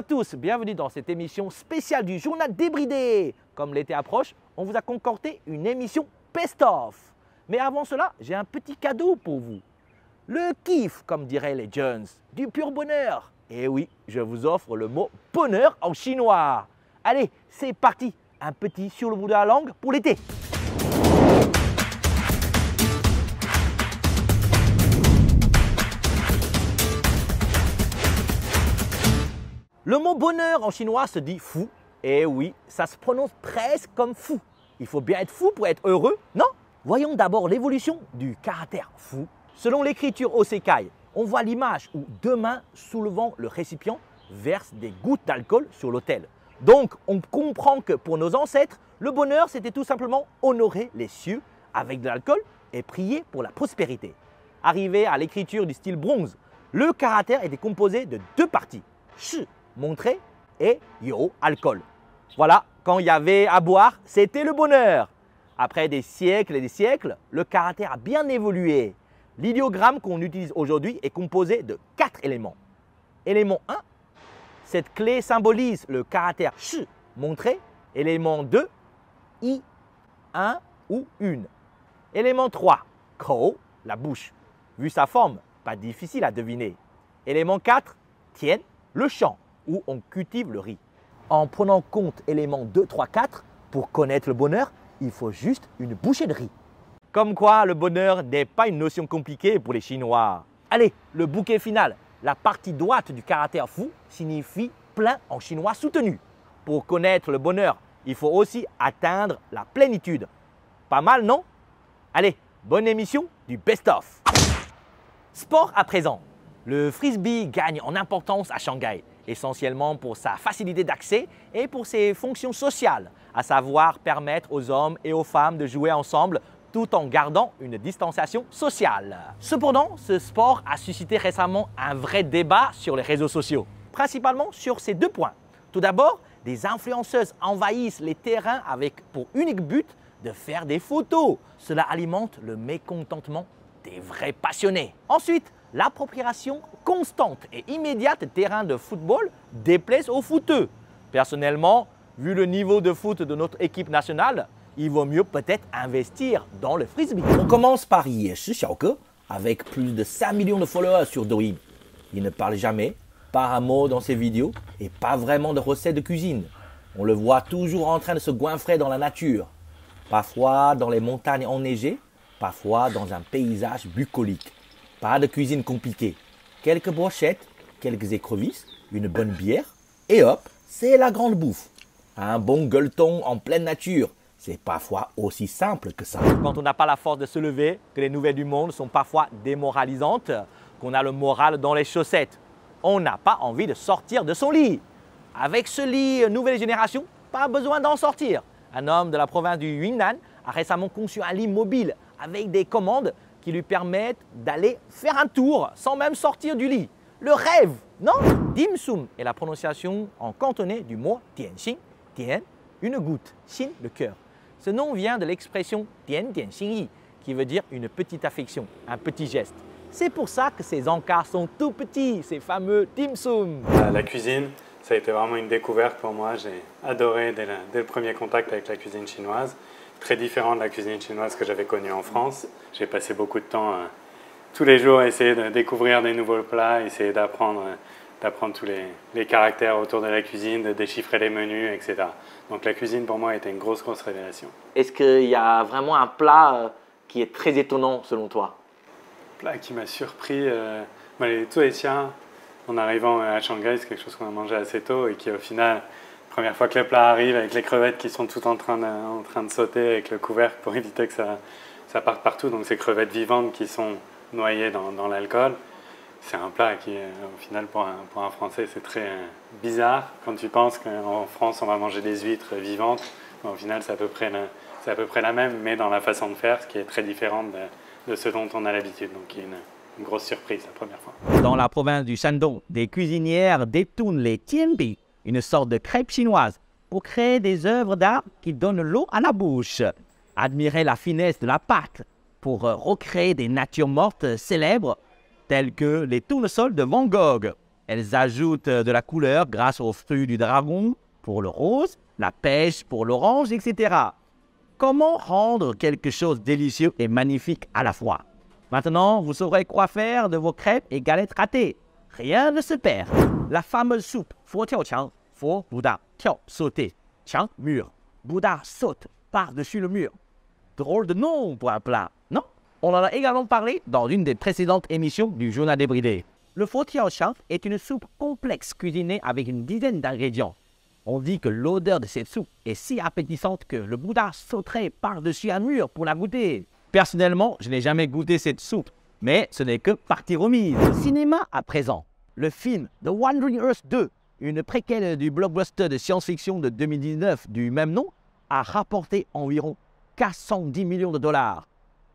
à tous, bienvenue dans cette émission spéciale du journal débridé. Comme l'été approche, on vous a concocté une émission best-of. Mais avant cela, j'ai un petit cadeau pour vous. Le kiff, comme diraient les jeunes, du pur bonheur. Et oui, je vous offre le mot bonheur en chinois. Allez, c'est parti, un petit sur le bout de la langue pour l'été. Le mot bonheur en chinois se dit fou. Et oui, ça se prononce presque comme fou. Il faut bien être fou pour être heureux, non? Voyons d'abord l'évolution du caractère fou. Selon l'écriture Osekai, on voit l'image où deux mains soulevant le récipient versent des gouttes d'alcool sur l'autel. Donc, on comprend que pour nos ancêtres, le bonheur, c'était tout simplement honorer les cieux avec de l'alcool et prier pour la prospérité. Arrivé à l'écriture du style bronze, le caractère était composé de deux parties. Shi, montrer, et yo, alcool. Voilà, quand il y avait à boire, c'était le bonheur. Après des siècles et des siècles, le caractère a bien évolué. L'idéogramme qu'on utilise aujourd'hui est composé de 4 éléments. Élément 1, cette clé symbolise le caractère shi, montrer. Élément 2, i, un ou une. Élément 3, kou, la bouche. Vu sa forme, pas difficile à deviner. Élément 4, tian, le champ, où on cultive le riz. En prenant compte éléments 2, 3, 4, pour connaître le bonheur, il faut juste une bouchée de riz. Comme quoi, le bonheur n'est pas une notion compliquée pour les Chinois. Allez, le bouquet final. La partie droite du caractère fou signifie plein en chinois soutenu. Pour connaître le bonheur, il faut aussi atteindre la plénitude. Pas mal, non? Allez, bonne émission du best-of. Sport à présent. Le frisbee gagne en importance à Shanghai, essentiellement pour sa facilité d'accès et pour ses fonctions sociales, à savoir permettre aux hommes et aux femmes de jouer ensemble tout en gardant une distanciation sociale. Cependant, ce sport a suscité récemment un vrai débat sur les réseaux sociaux, principalement sur ces deux points. Tout d'abord, des influenceuses envahissent les terrains avec pour unique but de faire des photos. Cela alimente le mécontentement des vrais passionnés. Ensuite, l'appropriation constante et immédiate des terrains de football déplaise aux footeux. Personnellement, vu le niveau de foot de notre équipe nationale, il vaut mieux peut-être investir dans le frisbee. On commence par Shi Xiaoge, avec plus de 5 millions de followers sur Douyin. Il ne parle jamais, pas un mot dans ses vidéos et pas vraiment de recettes de cuisine. On le voit toujours en train de se goinfrer dans la nature, parfois dans les montagnes enneigées, parfois dans un paysage bucolique. Pas de cuisine compliquée. Quelques brochettes, quelques écrevisses, une bonne bière et hop, c'est la grande bouffe. Un bon gueuleton en pleine nature, c'est parfois aussi simple que ça. Quand on n'a pas la force de se lever, que les nouvelles du monde sont parfois démoralisantes, qu'on a le moral dans les chaussettes, on n'a pas envie de sortir de son lit. Avec ce lit nouvelle génération, pas besoin d'en sortir. Un homme de la province du Yunnan a récemment conçu un lit mobile avec des commandes qui lui permettent d'aller faire un tour sans même sortir du lit. Le rêve, non? Dim sum est la prononciation en cantonais du mot tianxin, tian, une goutte, xin, le cœur. Ce nom vient de l'expression tian tian xingyi, qui veut dire une petite affection, un petit geste. C'est pour ça que ces encarts sont tout petits, ces fameux dim sum. La cuisine, ça a été vraiment une découverte pour moi. J'ai adoré dès le premier contact avec la cuisine chinoise. Très différent de la cuisine chinoise que j'avais connue en France. J'ai passé beaucoup de temps tous les jours à essayer de découvrir des nouveaux plats, essayer d'apprendre tous les caractères autour de la cuisine, de déchiffrer les menus, etc. Donc la cuisine pour moi a été une grosse révélation. Est-ce qu'il y a vraiment un plat qui est très étonnant selon toi? Un plat qui m'a surpris, les tuexiang, en arrivant à Shanghai, c'est quelque chose qu'on a mangé assez tôt et qui au final, première fois que le plat arrive avec les crevettes qui sont toutes en train de sauter avec le couvercle pour éviter que ça parte partout. Donc ces crevettes vivantes qui sont noyées dans l'alcool. C'est un plat qui, au final, pour un Français, c'est très bizarre. Quand tu penses qu'en France, on va manger des huîtres vivantes, au final, c'est à peu près la même, mais dans la façon de faire, ce qui est très différent de ce dont on a l'habitude. Donc, il y a une grosse surprise la première fois. Dans la province du Shandong, des cuisinières détournent les tianbi, une sorte de crêpe chinoise, pour créer des œuvres d'art qui donnent l'eau à la bouche. Admirez la finesse de la pâte pour recréer des natures mortes célèbres, telles que les tournesols de Van Gogh. Elles ajoutent de la couleur grâce aux fruits du dragon pour le rose, la pêche pour l'orange, etc. Comment rendre quelque chose délicieux et magnifique à la fois? Maintenant, vous saurez quoi faire de vos crêpes et galettes ratées. Rien ne se perd. La fameuse soupe, Fo Tiao Qiang, Fo Bouddha, Tiao sauter, Qiang mur. Bouddha saute par-dessus le mur. Drôle de nom pour un plat, non? On en a également parlé dans une des précédentes émissions du Journal débridé. Le Fo Tiao Qiang est une soupe complexe cuisinée avec une dizaine d'ingrédients. On dit que l'odeur de cette soupe est si appétissante que le Bouddha sauterait par-dessus un mur pour la goûter. Personnellement, je n'ai jamais goûté cette soupe, mais ce n'est que partie remise. Cinéma à présent. Le film The Wandering Earth 2, une préquelle du blockbuster de science-fiction de 2019 du même nom, a rapporté environ 410 millions de dollars.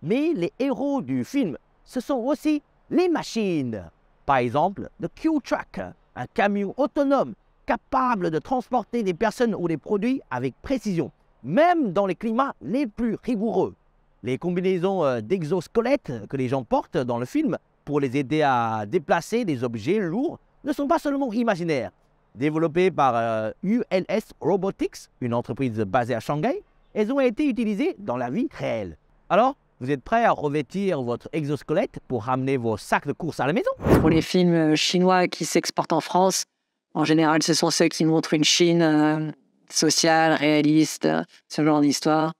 Mais les héros du film, ce sont aussi les machines. Par exemple, le Q-Truck, un camion autonome capable de transporter des personnes ou des produits avec précision, même dans les climats les plus rigoureux. Les combinaisons d'exosquelettes que les gens portent dans le film pour les aider à déplacer des objets lourds ne sont pas seulement imaginaires. Développées par ULS Robotics, une entreprise basée à Shanghai, elles ont été utilisées dans la vie réelle. Alors, vous êtes prêts à revêtir votre exosquelette pour ramener vos sacs de courses à la maison? Pour les films chinois qui s'exportent en France, en général, ce sont ceux qui montrent une Chine sociale, réaliste, ce genre d'histoire.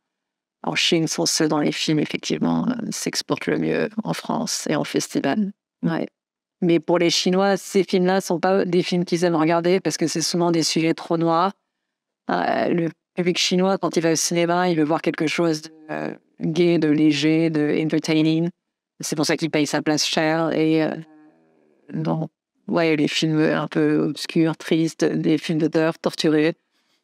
En Chine, sont ceux dans les films, effectivement, s'exportent le mieux en France et en festival. Ouais. Mais pour les Chinois, ces films-là ne sont pas des films qu'ils aiment regarder parce que c'est souvent des sujets trop noirs. Le public chinois, quand il va au cinéma, il veut voir quelque chose de gai, de léger, de entertaining. C'est pour ça qu'il paye sa place chère. Et non, ouais, les films un peu obscurs, tristes, des films d'horreur torturés,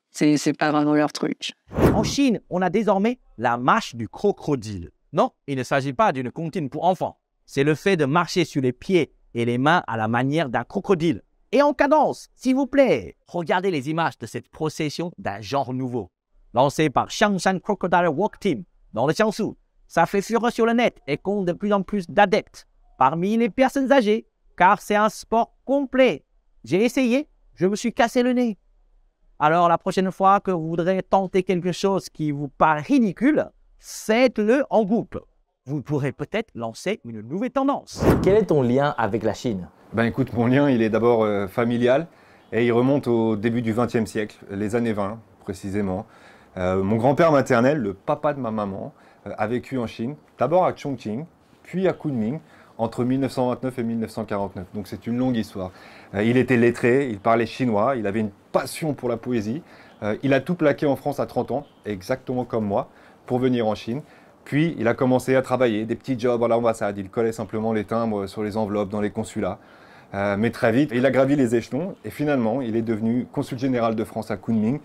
c'est pas vraiment leur truc. En Chine, on a désormais la marche du crocodile. Non, il ne s'agit pas d'une comptine pour enfants. C'est le fait de marcher sur les pieds et les mains à la manière d'un crocodile. Et en cadence, s'il vous plaît. Regardez les images de cette procession d'un genre nouveau. Lancée par Xiangshan Crocodile Walk Team dans le Jiangsu. Ça fait fureur sur le net et compte de plus en plus d'adeptes parmi les personnes âgées, car c'est un sport complet. J'ai essayé, je me suis cassé le nez. Alors la prochaine fois que vous voudrez tenter quelque chose qui vous paraît ridicule, faites-le en groupe. Vous pourrez peut-être lancer une nouvelle tendance. Quel est ton lien avec la Chine? Ben écoute, mon lien, il est d'abord familial et il remonte au début du XXe siècle, les années 20 précisément. Mon grand-père maternel, le papa de ma maman, a vécu en Chine, d'abord à Chongqing, puis à Kunming, entre 1929 et 1949. Donc c'est une longue histoire. Il était lettré, il parlait chinois, il avait une passion pour la poésie. Il a tout plaqué en France à 30 ans, exactement comme moi, pour venir en Chine. Puis il a commencé à travailler, des petits jobs à l'ambassade. Il collait simplement les timbres sur les enveloppes dans les consulats. Mais très vite, il a gravi les échelons et finalement, il est devenu consul général de France à Kunming,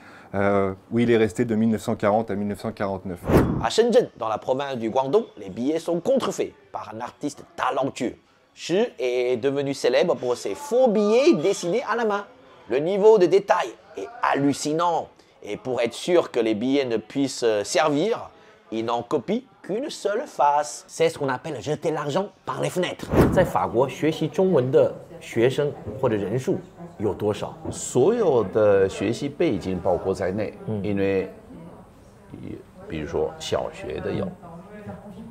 où il est resté de 1940 à 1949. À Shenzhen, dans la province du Guangdong, les billets sont contrefaits par un artiste talentueux. Shi est devenu célèbre pour ses faux billets dessinés à la main. Le niveau de détail est hallucinant. Et pour être sûr que les billets ne puissent servir, il n'en copie qu'une seule face. C'est ce qu'on appelle jeter l'argent par les fenêtres. 在法国学习中文的学生或者人数有多少？所有的学习背景包括在内，因为比如说小学的有，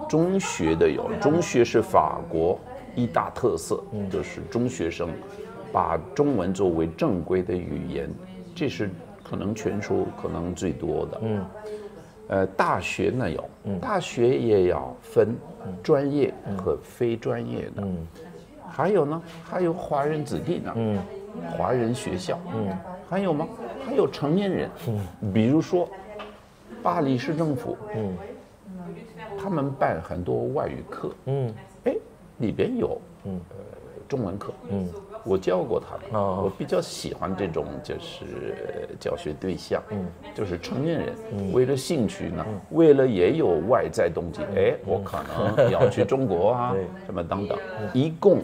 中学的有，中学是法国一大特色，就是中学生把中文作为正规的语言，这是可能全球可能最多的。大学呢有，大学也要分专业和非专业的。还有呢，还有华人子弟呢，华人学校，还有吗？还有成年人，比如说巴黎市政府，他们办很多外语课，里边有中文课，我教过他们，我比较喜欢这种就是教学对象，就是成年人，为了兴趣呢，为了也有外在动机，我可能要去中国啊，什么等等，一共，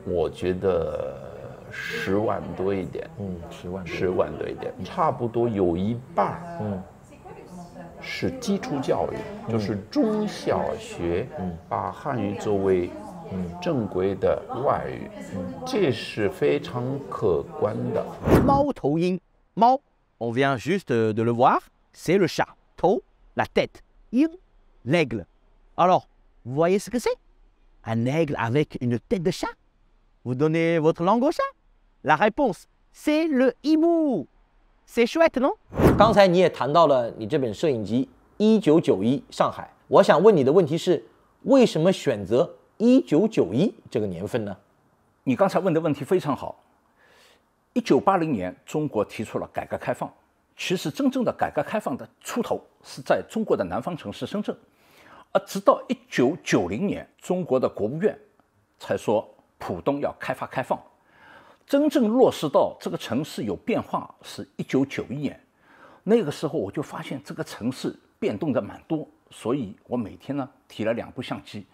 我觉得10万多一点，10万多一点，差不多有一半，是基础教育，就是中小学把汉语作为正规的外语，这是非常可观的。猫头鹰, Mao, on vient juste de le voir, c'est le chat. Tou, la tête. Yin, l'aigle. Alors, vous voyez ce que c'est? Un aigle avec une tête de chat? Vous donnez votre langue au chat? La réponse, c'est le hibou. C'est chouette, non? 刚才你也谈到了你这本摄影集1991上海，我想问你的问题是，为什么选择1991这个年份呢？你刚才问的问题非常好。1980年，中国提出了改革开放。其实，真正的改革开放的出头是在中国的南方城市深圳，而直到1990年，中国的国务院才说浦东要开发开放。真正落实到这个城市有变化是1991年，那个时候我就发现这个城市变动的蛮多，所以我每天呢提了2部相机，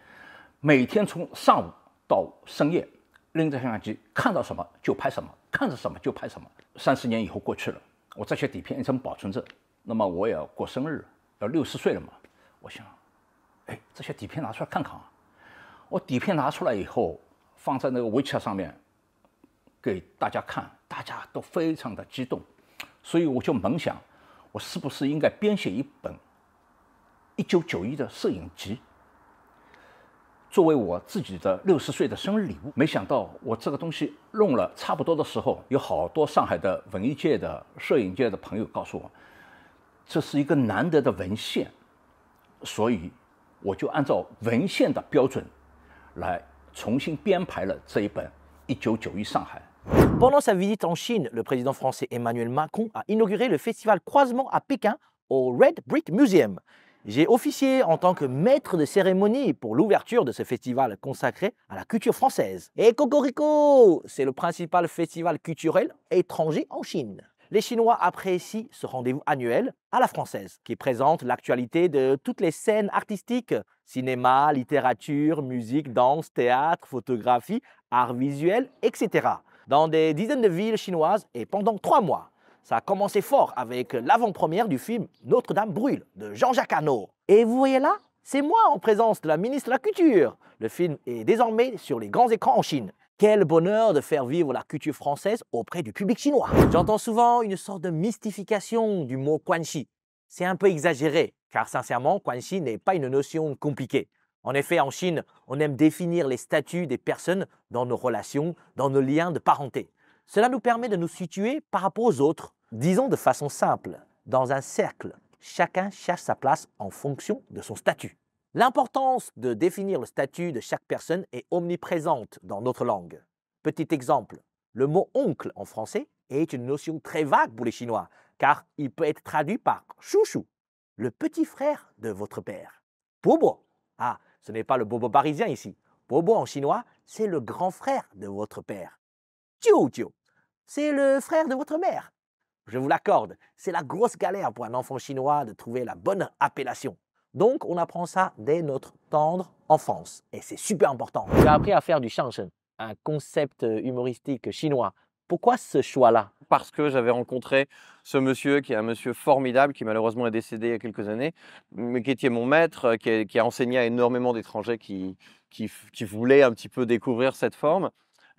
每天从上午到深夜拎着相机，看到什么就拍什么，看着什么就拍什么。30年以后过去了，我这些底片一直保存着。那么我也要过生日，要60岁了嘛，我想，这些底片拿出来看看啊。我底片拿出来以后，放在那个WeChat上面给大家看，大家都非常的激动，所以我就猛想，我是不是应该编写一本1991的摄影集，作为我自己的60岁的生日礼物。没想到我这个东西弄了差不多的时候，有好多上海的文艺界的、摄影界的朋友告诉我，这是一个难得的文献，所以我就按照文献的标准来重新编排了这一本1991上海。Pendant sa visite en Chine, le président français Emmanuel Macron a inauguré le festival Croisement à Pékin au Red Brick Museum. J'ai officié en tant que maître de cérémonie pour l'ouverture de ce festival consacré à la culture française. Et Cocorico, c'est le principal festival culturel étranger en Chine. Les Chinois apprécient ce rendez-vous annuel à la française, qui présente l'actualité de toutes les scènes artistiques, cinéma, littérature, musique, danse, théâtre, photographie, art visuel, etc. dans des dizaines de villes chinoises et pendant 3 mois. Ça a commencé fort avec l'avant-première du film Notre-Dame brûle de Jean-Jacques Hano. Et vous voyez là, c'est moi en présence de la ministre de la Culture. Le film est désormais sur les grands écrans en Chine. Quel bonheur de faire vivre la culture française auprès du public chinois. J'entends souvent une sorte de mystification du mot Guanxi. C'est un peu exagéré, car sincèrement, Guanxi n'est pas une notion compliquée. En effet, en Chine, on aime définir les statuts des personnes dans nos relations, dans nos liens de parenté. Cela nous permet de nous situer par rapport aux autres. Disons de façon simple, dans un cercle, chacun cherche sa place en fonction de son statut. L'importance de définir le statut de chaque personne est omniprésente dans notre langue. Petit exemple, le mot oncle en français est une notion très vague pour les Chinois, car il peut être traduit par chouchou, le petit frère de votre père. Bobo, ah, ce n'est pas le bobo parisien ici. Bobo en chinois, c'est le grand frère de votre père. Jiu, c'est le frère de votre mère. Je vous l'accorde, c'est la grosse galère pour un enfant chinois de trouver la bonne appellation. Donc, on apprend ça dès notre tendre enfance. Et c'est super important. J'ai appris à faire du xiangsheng, un concept humoristique chinois. Pourquoi ce choix-là? Parce que j'avais rencontré ce monsieur qui est un monsieur formidable, qui malheureusement est décédé il y a quelques années, mais qui était mon maître, qui a enseigné à énormément d'étrangers qui voulaient un petit peu découvrir cette forme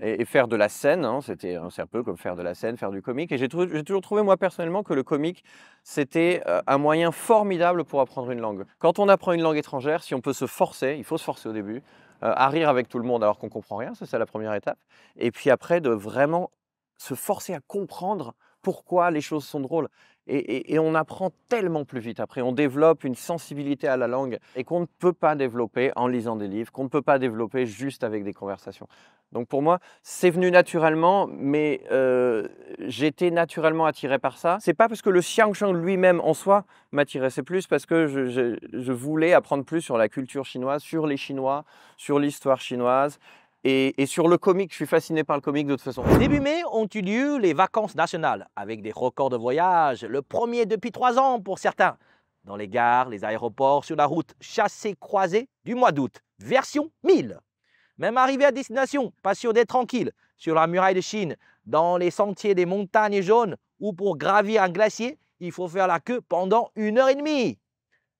et faire de la scène. Hein, c'est un peu comme faire de la scène, faire du comique. Et j'ai toujours trouvé, moi personnellement, que le comique, c'était un moyen formidable pour apprendre une langue. Quand on apprend une langue étrangère, si on peut se forcer, il faut se forcer au début, à rire avec tout le monde alors qu'on ne comprend rien, c'est la première étape. Et puis après, de vraiment se forcer à comprendre pourquoi les choses sont drôles. Et on apprend tellement plus vite. Après, on développe une sensibilité à la langue et qu'on ne peut pas développer en lisant des livres, qu'on ne peut pas développer juste avec des conversations. Donc pour moi, c'est venu naturellement, mais j'étais naturellement attiré par ça. C'est pas parce que le xiangsheng lui-même en soi m'attirait, c'est plus parce que je voulais apprendre plus sur la culture chinoise, sur les Chinois, sur l'histoire chinoise. Et sur le comique, je suis fasciné par le comique de toute façon. Début mai ont eu lieu les vacances nationales, avec des records de voyage, le premier depuis 3 ans pour certains. Dans les gares, les aéroports, sur la route chassé-croisé du mois d'août, version 1000. Même arrivé à destination, pas sûr d'être tranquille, sur la muraille de Chine, dans les sentiers des montagnes jaunes, ou pour gravir un glacier, il faut faire la queue pendant 1h30.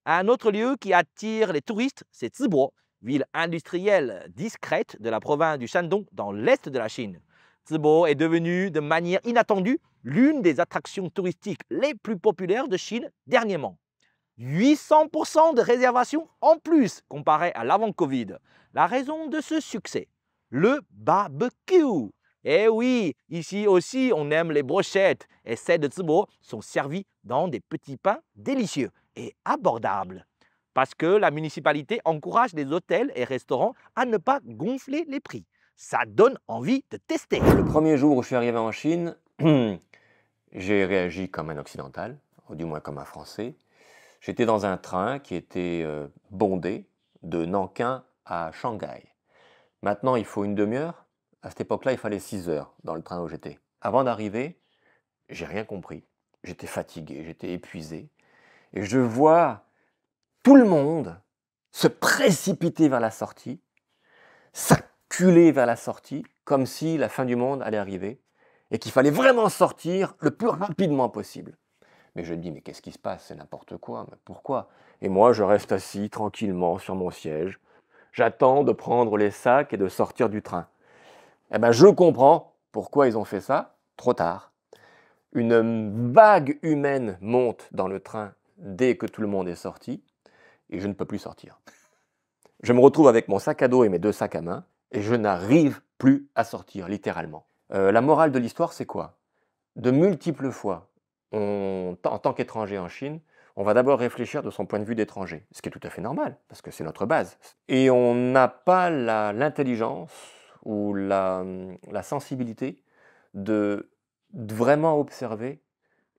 Un autre lieu qui attire les touristes, c'est Zibo, ville industrielle discrète de la province du Shandong dans l'est de la Chine. Zibo est devenu de manière inattendue l'une des attractions touristiques les plus populaires de Chine dernièrement. 800% de réservations en plus comparé à l'avant-Covid. La raison de ce succès, le barbecue. Eh oui, ici aussi on aime les brochettes et celles de Zibo sont servies dans des petits pains délicieux et abordables. Parce que la municipalité encourage les hôtels et restaurants à ne pas gonfler les prix. Ça donne envie de tester. Le premier jour où je suis arrivé en Chine, j'ai réagi comme un occidental, ou du moins comme un Français. J'étais dans un train qui était bondé de Nankin à Shanghai. Maintenant, il faut une demi-heure. À cette époque-là, il fallait 6 heures dans le train où j'étais. Avant d'arriver, j'ai rien compris. J'étais fatigué, j'étais épuisé. Et je vois tout le monde se précipiter vers la sortie, s'acculer vers la sortie, comme si la fin du monde allait arriver et qu'il fallait vraiment sortir le plus rapidement possible. Mais je me dis, mais qu'est-ce qui se passe? C'est n'importe quoi, mais pourquoi? Et moi, je reste assis tranquillement sur mon siège. J'attends de prendre les sacs et de sortir du train. Eh bien, je comprends pourquoi ils ont fait ça trop tard. Une vague humaine monte dans le train dès que tout le monde est sorti et je ne peux plus sortir. Je me retrouve avec mon sac à dos et mes 2 sacs à main et je n'arrive plus à sortir, littéralement. La morale de l'histoire, c'est quoi? De multiples fois, en tant qu'étranger en Chine, on va d'abord réfléchir de son point de vue d'étranger, ce qui est tout à fait normal, parce que c'est notre base. Et on n'a pas l'intelligence ou la sensibilité de vraiment observer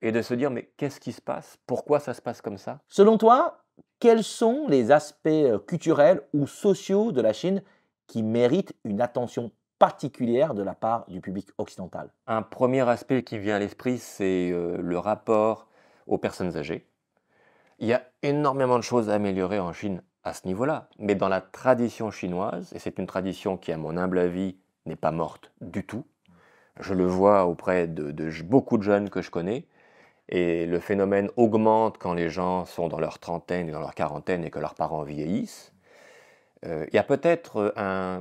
et de se dire, mais qu'est-ce qui se passe? Pourquoi ça se passe comme ça? Selon toi, quels sont les aspects culturels ou sociaux de la Chine qui méritent une attention particulière de la part du public occidental? Un premier aspect qui vient à l'esprit, c'est le rapport aux personnes âgées. Il y a énormément de choses à améliorer en Chine à ce niveau-là, mais dans la tradition chinoise, et c'est une tradition qui, à mon humble avis, n'est pas morte du tout, je le vois auprès de beaucoup de jeunes que je connais, et le phénomène augmente quand les gens sont dans leur trentaine et dans leur quarantaine et que leurs parents vieillissent. Il y a peut-être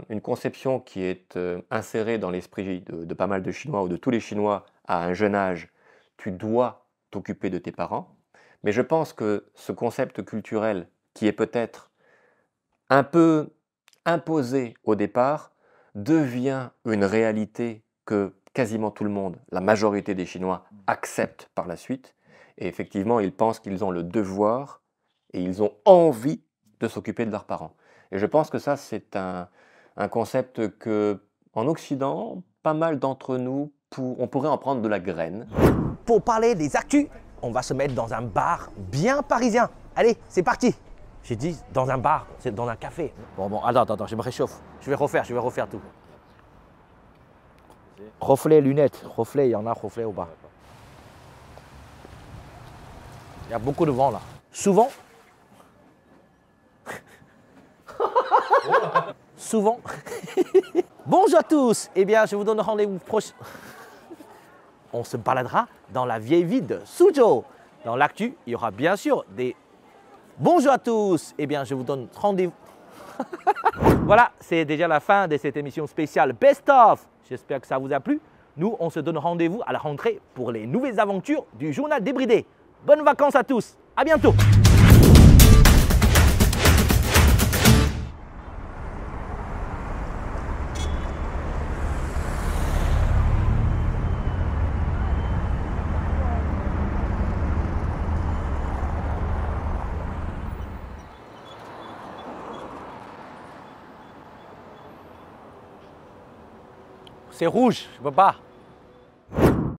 une conception qui est insérée dans l'esprit de pas mal de Chinois ou de tous les Chinois à un jeune âge, tu dois t'occuper de tes parents. Mais je pense que ce concept culturel qui est peut-être un peu imposé au départ devient une réalité que quasiment tout le monde, la majorité des Chinois, acceptent par la suite. Et effectivement, ils pensent qu'ils ont le devoir et ils ont envie de s'occuper de leurs parents. Et je pense que ça, c'est un concept que, en Occident, pas mal d'entre nous, on pourrait en prendre de la graine. Pour parler des actus, on va se mettre dans un bar bien parisien. Allez, c'est parti. J'ai dit dans un bar, c'est dans un café. Bon, attends, je me réchauffe. Je vais refaire tout. Reflet, lunettes. Reflet, il y en a reflet ou pas? Il y a beaucoup de vent là. Souvent. Bonjour à tous. Eh bien, je vous donne rendez-vous prochain. On se baladera dans la vieille ville de Suzhou. Dans l'actu, il y aura bien sûr des... Bonjour à tous. Eh bien, je vous donne rendez-vous... Voilà, c'est déjà la fin de cette émission spéciale Best of. J'espère que ça vous a plu. Nous, on se donne rendez-vous à la rentrée pour les nouvelles aventures du journal débridé. Bonnes vacances à tous. À bientôt. C'est rouge, je peux pas.